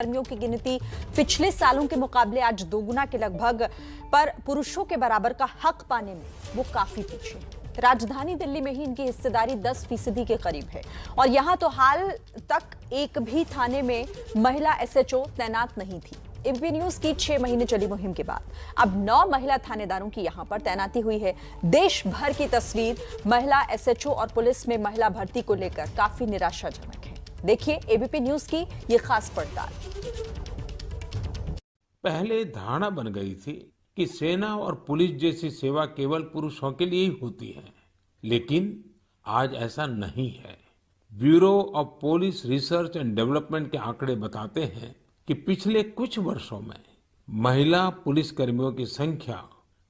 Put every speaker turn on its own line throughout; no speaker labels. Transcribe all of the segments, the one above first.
कर्मियों की गिनती पिछले सालों के मुकाबले आज दोगुना के लगभग, पर पुरुषों के बराबर का हक पाने में वो काफी पीछे हैं। राजधानी दिल्ली में ही इनकी हिस्सेदारी 10% के करीब है और यहां तो हाल तक एक भी थाने में महिला एसएचओ तैनात नहीं थी। एबीपी न्यूज की 6 महीने चली मुहिम के बाद अब 9 महिला थानेदारों की यहां पर तैनाती हुई है। देश भर की तस्वीर महिला एसएचओ और पुलिस में महिला भर्ती को लेकर काफी निराशाजनक है। देखिए एबीपी न्यूज की ये खास पड़ताल।
पहले धारणा बन गई थी कि सेना और पुलिस जैसी सेवा केवल पुरुषों के लिए ही होती है, लेकिन आज ऐसा नहीं है। Bureau of police research and development के आंकड़े बताते हैं कि पिछले कुछ वर्षों में महिला पुलिस कर्मियों की संख्या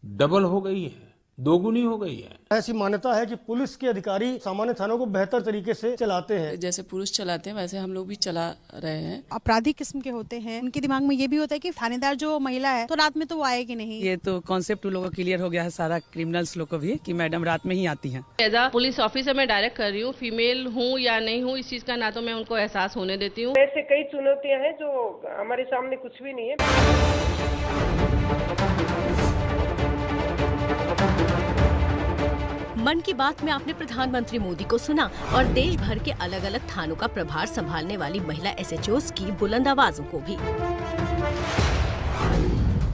डबल हो गई है, दोगुनी हो गई है।
ऐसी मान्यता है कि पुलिस के अधिकारी सामान्य थानों को बेहतर तरीके से चलाते हैं।
जैसे पुरुष चलाते हैं वैसे हम लोग भी चला रहे हैं।
अपराधी किस्म के होते हैं, उनके दिमाग में ये भी होता है कि थानेदार जो महिला है तो रात में तो वो आएगी नहीं।
ये तो कॉन्सेप्ट लोगों को क्लियर हो गया है, सारा क्रिमिनल्स लोग को भी, कि मैडम रात में ही आती हैं।
एज अ पुलिस ऑफिसर मैं डायरेक्ट कर रही हूँ, फीमेल हूँ या नहीं हूँ इस चीज का ना तो मैं उनको एहसास होने देती हूँ।
ऐसे कई चुनौतियाँ हैं जो हमारे सामने कुछ भी नहीं है।
मन की बात में आपने प्रधानमंत्री मोदी को सुना और देश भर के अलग अलग थानों का प्रभार संभालने वाली महिला एसएचओस की बुलंद आवाजों को भी।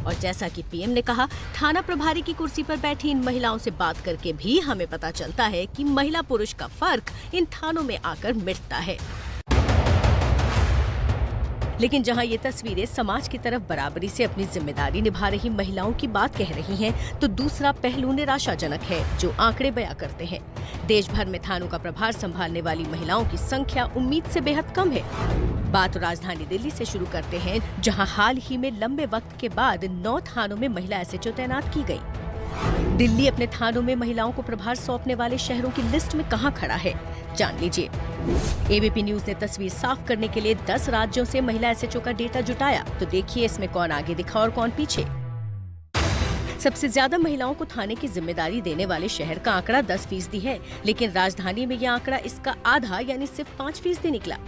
और जैसा कि पीएम ने कहा, थाना प्रभारी की कुर्सी पर बैठी इन महिलाओं से बात करके भी हमें पता चलता है कि महिला पुरुष का फर्क इन थानों में आकर मिटता है। लेकिन जहां ये तस्वीरें समाज की तरफ बराबरी से अपनी जिम्मेदारी निभा रही महिलाओं की बात कह रही हैं, तो दूसरा पहलू निराशाजनक है जो आंकड़े बयां करते हैं। देश भर में थानों का प्रभार संभालने वाली महिलाओं की संख्या उम्मीद से बेहद कम है। बात राजधानी दिल्ली से शुरू करते हैं, जहां हाल ही में लंबे वक्त के बाद 9 थानों में महिला एसएचओ तैनात की गई। दिल्ली अपने थानों में महिलाओं को प्रभार सौंपने वाले शहरों की लिस्ट में कहां खड़ा है, जान लीजिए। एबीपी न्यूज ने तस्वीर साफ करने के लिए 10 राज्यों से महिला एसएचओ का डेटा जुटाया, तो देखिए इसमें कौन आगे दिखा और कौन पीछे। सबसे ज्यादा महिलाओं को थाने की जिम्मेदारी देने वाले शहर का आंकड़ा 10% है, लेकिन राजधानी में यह आंकड़ा इसका आधा यानी सिर्फ 5% निकला।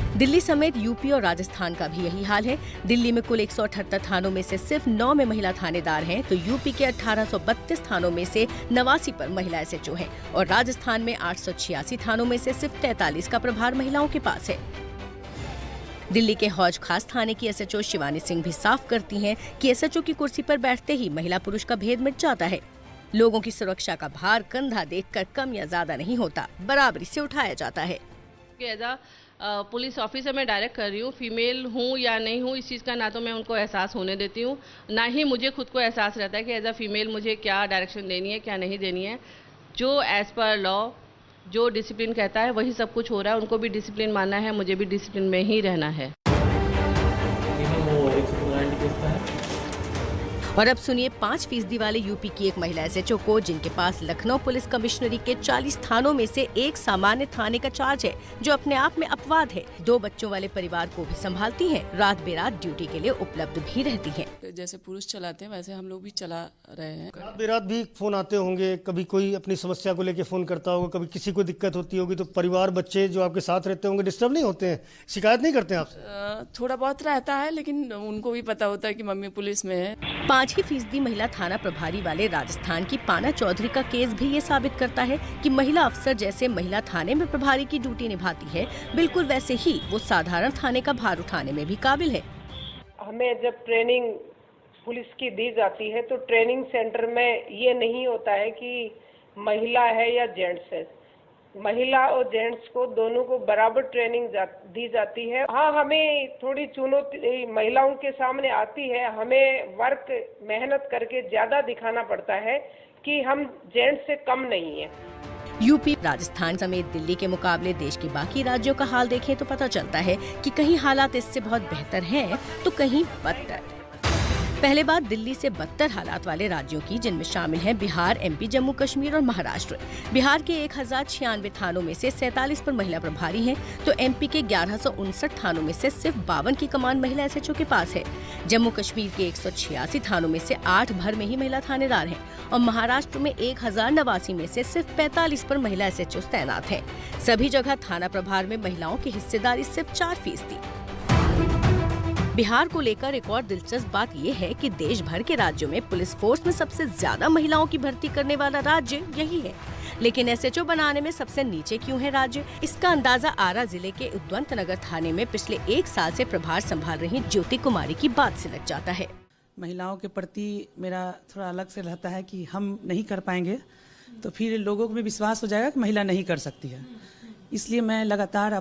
दिल्ली समेत यूपी और राजस्थान का भी यही हाल है। दिल्ली में कुल 178 थानों में से सिर्फ 9 में महिला थानेदार हैं, तो यूपी के 1832 थानों में से 89 पर महिला एसएचओ हैं और राजस्थान में 886 थानों में से सिर्फ 43 का प्रभार महिलाओं के पास है। दिल्ली के हौज खास थाने की एसएचओ शिवानी सिंह भी साफ करती हैं कि एसएचओ की कुर्सी पर बैठते ही महिला पुरुष का भेद मिट जाता है। लोगों की सुरक्षा का भार कंधा देखकर कम या ज्यादा नहीं होता, बराबरी से उठाया जाता है।
पुलिस ऑफिसर मैं डायरेक्ट कर रही हूँ, फीमेल हूँ या नहीं हूँ इस चीज़ का ना तो मैं उनको एहसास होने देती हूँ, ना ही मुझे खुद को एहसास रहता है कि एज अ फीमेल मुझे क्या डायरेक्शन देनी है क्या नहीं देनी है। जो एज पर लॉ जो डिसिप्लिन कहता है वही सब कुछ हो रहा है। उनको भी डिसिप्लिन मानना है, मुझे भी डिसिप्लिन में ही रहना है।
और अब सुनिए 5% वाले यूपी की एक महिला एसएचओ को, जिनके पास लखनऊ पुलिस कमिश्नरी के 40 थानों में से एक सामान्य थाने का चार्ज है, जो अपने आप में अपवाद है। 2 बच्चों वाले परिवार को भी संभालती हैं, रात बेरात ड्यूटी के लिए उपलब्ध भी रहती हैं।
जैसे पुरुष चलाते हैं वैसे हम लोग भी चला रहे हैं।
रात बेरात भी फोन आते होंगे, कभी कोई अपनी समस्या को लेकर फोन करता होगा, कभी किसी को दिक्कत होती होगी, तो परिवार बच्चे जो आपके साथ रहते होंगे डिस्टर्ब नहीं होते हैं, शिकायत नहीं करते हैं आपसे?
थोड़ा बहुत रहता है, लेकिन उनको भी पता होता है कि मम्मी पुलिस में है।
5% महिला थाना प्रभारी वाले राजस्थान की पाना चौधरी का केस भी ये साबित करता है कि महिला अफसर जैसे महिला थाने में प्रभारी की ड्यूटी निभाती है, बिल्कुल वैसे ही वो साधारण थाने का भार उठाने में भी काबिल है।
हमें जब ट्रेनिंग पुलिस की दी जाती है तो ट्रेनिंग सेंटर में ये नहीं होता है कि महिला है या जेंट्स है। महिला और जेंट्स को दोनों को बराबर ट्रेनिंग दी जाती है। हाँ, हमें थोड़ी चुनौती महिलाओं के सामने आती है। हमें वर्क मेहनत करके ज्यादा दिखाना पड़ता है कि हम जेंट्स से कम नहीं है।
यूपी, राजस्थान समेत दिल्ली के मुकाबले देश के बाकी राज्यों का हाल देखें तो पता चलता है कि कहीं हालात इससे बहुत बेहतर हैं तो कहीं बदतर। पहले बात दिल्ली से बदतर हालात वाले राज्यों की, जिनमें शामिल हैं बिहार, एमपी, जम्मू कश्मीर और महाराष्ट्र। बिहार के 1096 थानों में से 47 पर महिला प्रभारी हैं, तो एमपी के 1159 थानों में से सिर्फ 52 की कमान महिला एसएचओ के पास है। जम्मू कश्मीर के 186 थानों में से 8 भर में ही महिला थानेदार हैं और महाराष्ट्र में 1089 में से सिर्फ 45 पर महिला एसएचओ तैनात हैं। सभी जगह थाना प्रभार में महिलाओं की हिस्सेदारी सिर्फ 4% थी। बिहार को लेकर एक और दिलचस्प बात ये है कि देश भर के राज्यों में पुलिस फोर्स में सबसे ज्यादा महिलाओं की भर्ती करने वाला राज्य यही है। लेकिन एसएचओ बनाने में सबसे नीचे क्यों है राज्य? इसका अंदाजा आरा जिले के उद्वंत नगर थाने में पिछले 1 साल से प्रभार संभाल रही ज्योति कुमारी की बात से लग जाता है।
महिलाओं के प्रति मेरा थोड़ा अलग से रहता है कि हम नहीं कर पाएंगे तो फिर लोगों को भी विश्वास हो जाएगा कि महिला नहीं कर सकती है। इसलिए मैं लगातार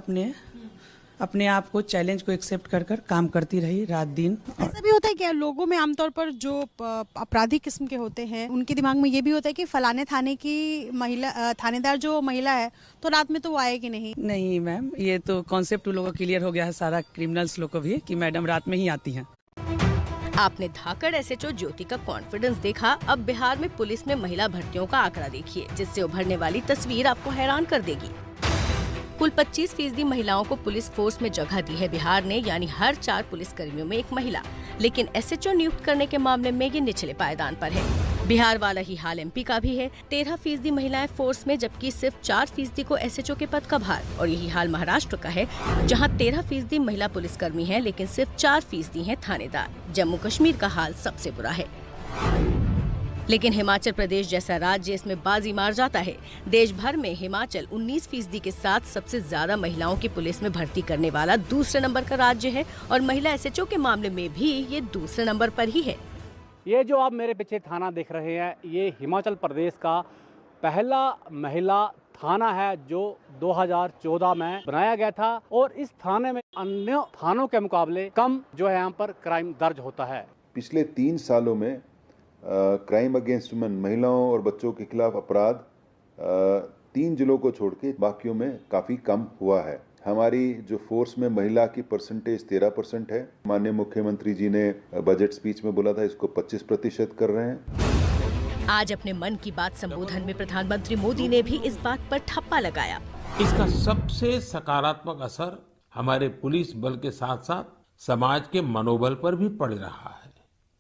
अपने आप को चैलेंज को एक्सेप्ट कर काम करती रही रात दिन।
ऐसा भी होता है क्या लोगों में आमतौर पर जो आपराधिक किस्म के होते हैं उनके दिमाग में ये भी होता है कि फलाने थाने की महिला थानेदार जो महिला है तो रात में तो वो आएगी नहीं?
नहीं मैम, ये तो कॉन्सेप्ट लोगों को क्लियर हो गया है सारा क्रिमिनल्स लोग को भी कि मैडम रात में ही आती हैं।
आपने धाकड़ एसएचओ ज्योति का कॉन्फिडेंस देखा, अब बिहार में पुलिस में महिला भर्तियों का आंकड़ा देखिए, जिससे उभरने वाली तस्वीर आपको हैरान कर देगी। कुल 25% महिलाओं को पुलिस फोर्स में जगह दी है बिहार ने, यानी हर 4 पुलिस कर्मियों में एक महिला। लेकिन एसएचओ नियुक्त करने के मामले में ये निचले पायदान पर है। बिहार वाला ही हाल एमपी का भी है। 13% महिलाएं फोर्स में, जबकि सिर्फ 4% को एसएचओ के पद का भार। और यही हाल महाराष्ट्र का है, जहां 13% महिला पुलिसकर्मी हैं, लेकिन सिर्फ 4% हैं थानेदार। जम्मू कश्मीर का हाल सबसे बुरा है। लेकिन हिमाचल प्रदेश जैसा राज्य इसमें बाजी मार जाता है। देश भर में हिमाचल 19% के साथ सबसे ज्यादा महिलाओं की पुलिस में भर्ती करने वाला दूसरे नंबर का राज्य है और महिला एसएचओ के मामले में भी ये दूसरे नंबर पर ही है।
ये जो आप मेरे पीछे थाना देख रहे हैं, ये हिमाचल प्रदेश का पहला महिला थाना है जो 2014 में बनाया गया था और इस थाने में अन्य थानों के मुकाबले कम जो है यहाँ पर क्राइम दर्ज होता है।
पिछले 3 सालों में क्राइम अगेंस्ट वुमेन, महिलाओं और बच्चों के खिलाफ अपराध 3 जिलों को छोड़ के बाकियों में काफ़ी कम हुआ है। हमारी जो फोर्स में महिला की परसेंटेज 13% है। माननीय मुख्यमंत्री जी ने बजट स्पीच में बोला था इसको 25% कर रहे हैं।
आज अपने मन की बात संबोधन में प्रधानमंत्री मोदी ने भी इस बात पर ठप्पा लगाया।
इसका सबसे सकारात्मक असर हमारे पुलिस बल के साथ साथ समाज के मनोबल पर भी पड़ रहा है।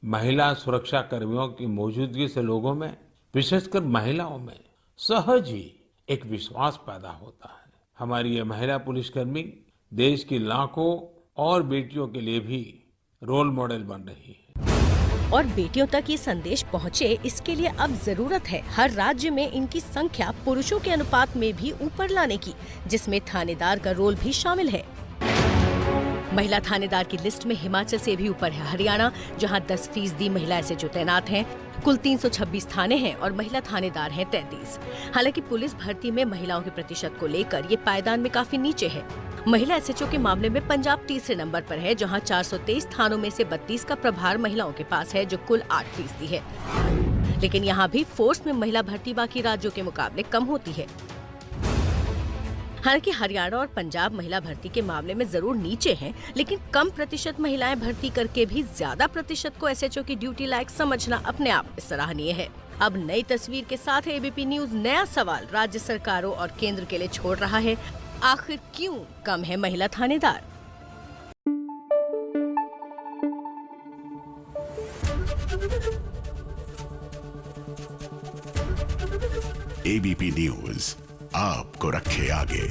महिला सुरक्षा कर्मियों की मौजूदगी से लोगों में, विशेषकर महिलाओं में सहज ही एक विश्वास पैदा होता है। हमारी ये महिला पुलिसकर्मी देश की लाखों और बेटियों के लिए भी रोल मॉडल बन रही है।
और बेटियों तक ये संदेश पहुँचे, इसके लिए अब जरूरत है हर राज्य में इनकी संख्या पुरुषों के अनुपात में भी ऊपर लाने की, जिसमें थानेदार का रोल भी शामिल है। महिला थानेदार की लिस्ट में हिमाचल से भी ऊपर है हरियाणा, जहां 10% महिला एसएचओ तैनात हैं। कुल 326 थाने हैं और महिला थानेदार हैं 33। हालांकि पुलिस भर्ती में महिलाओं के प्रतिशत को लेकर ये पायदान में काफी नीचे है। महिला एसएचओ के मामले में पंजाब तीसरे नंबर पर है, जहां 423 थानों में से 32 का प्रभार महिलाओं के पास है, जो कुल 8% है। लेकिन यहाँ भी फोर्स में महिला भर्ती बाकी राज्यों के मुकाबले कम होती है। हालांकि हरियाणा और पंजाब महिला भर्ती के मामले में जरूर नीचे हैं, लेकिन कम प्रतिशत महिलाएं भर्ती करके भी ज्यादा प्रतिशत को एसएचओ की ड्यूटी लायक समझना अपने आप में सराहनीय है। अब नई तस्वीर के साथ एबीपी न्यूज नया सवाल राज्य सरकारों और केंद्र के लिए छोड़ रहा है। आखिर क्यों कम है महिला थानेदार?
एबीपी न्यूज आपको रखे आगे।